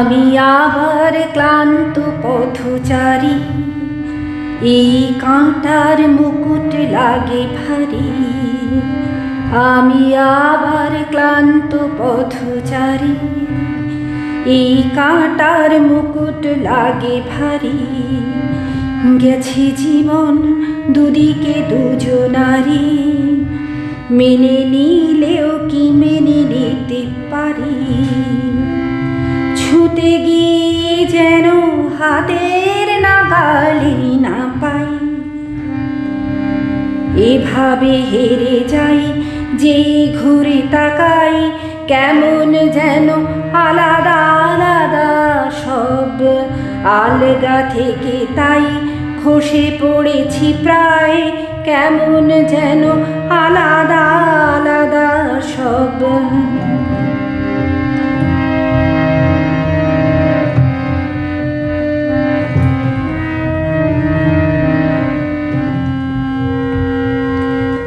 আমি আবার ক্লান্ত পথচারী, এই কাঁটার মুকুট লাগে ভারী। আমি আবার ক্লান্ত পথচারী, এই কাঁটার মুকুট লাগে ভারী। গেছে জীবন দুদিকে দুজনারী, মেনে নিলেও কি মেনে নিতে পারি। ছুতে গিয়ে যেন হাতের নাগালে না পাই, এভাবে হেরে যাই যেই ঘুরে তাকাই। কেমন যেন আলাদা আলাদা সব, আলগা থেকে তাই খসে পড়েছি প্রায়। কেমন যেন আলাদা আলাদা সব।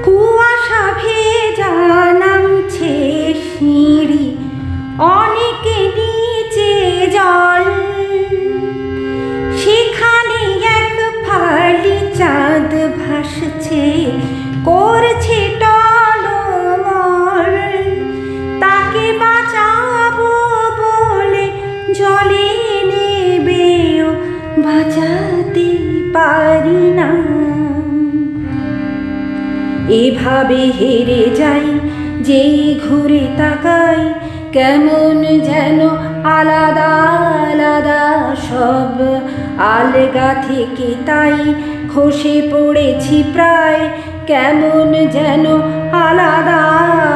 কুয়াশা ভেজা নামছে সিঁড়ি, অনেকে নিচে জল। সেখানে এক ফালি চাঁদ ভাসছে, করছে টলমল। তাকে বাঁচাবো বলে জলে নেবেও বাঁচাতে পারি না। এভাবে হেরে যাই যেই ঘুরে তাকাই। কেমন যেন আলাদা আলাদা সব, আলগা থেকে তাই খসে পড়েছি প্রায়। কেমন যেন আলাদা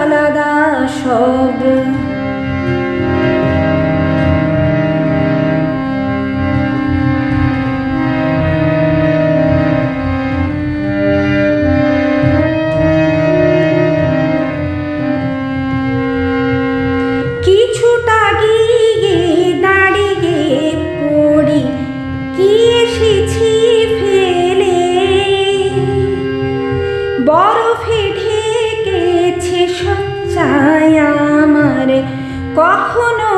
আলাদা সব। কিছুটা গিয়ে দাঁড়িয়ে পড়ি, কি এসেছি ফেলে। বরফে ঢেকেছে সচ্চাই আমার, কখনো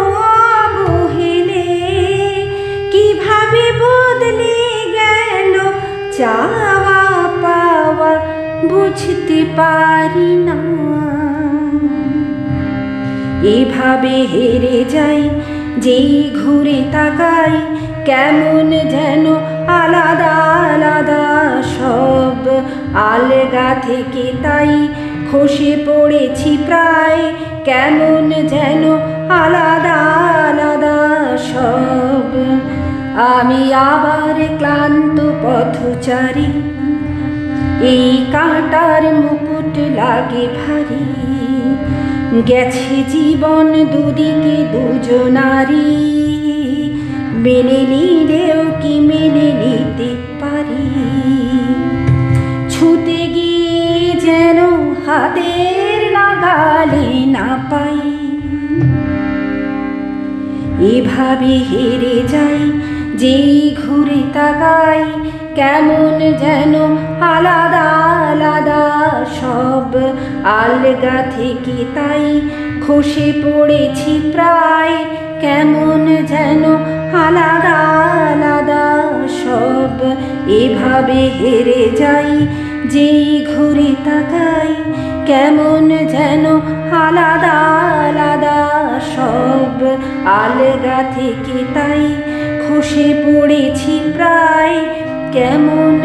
অবহেলে। কিভাবে বদলে গেল চাওয়া পাওয়া বুঝতে পারি না। এভাবে হেরে যাই যেই ঘুরে তাকাই। কেমন যেন আলাদা আলাদা সব, আলগা থেকে তাই খসে পড়েছি প্রায়। কেমন যেন আলাদা আলাদা সব। আমি আবার ক্লান্ত পথচারী, এই কাঁটার মুকুট লাগে ভারী। গেছে জীবন দুদিকে দুজনারী, মেনে নিলেও কি মেনে নিতে পারি। ছুতে গিয়ে যেন হাতের নাগালে না পাই, এভাবে হেরে যাই যেই ঘুরে তাকাই। কেমন যেন আলাদা আলাদা সব, আলগা থেকে তাই খসে পড়েছি প্রায়। কেমন যেন আলাদা আলাদা সব। এভাবে হেরে যাই যেই ঘুরে তাকাই। কেমন যেন আলাদা আলাদা সব, আলগা থেকে তাই খসে পড়েছি প্রায়। কেমন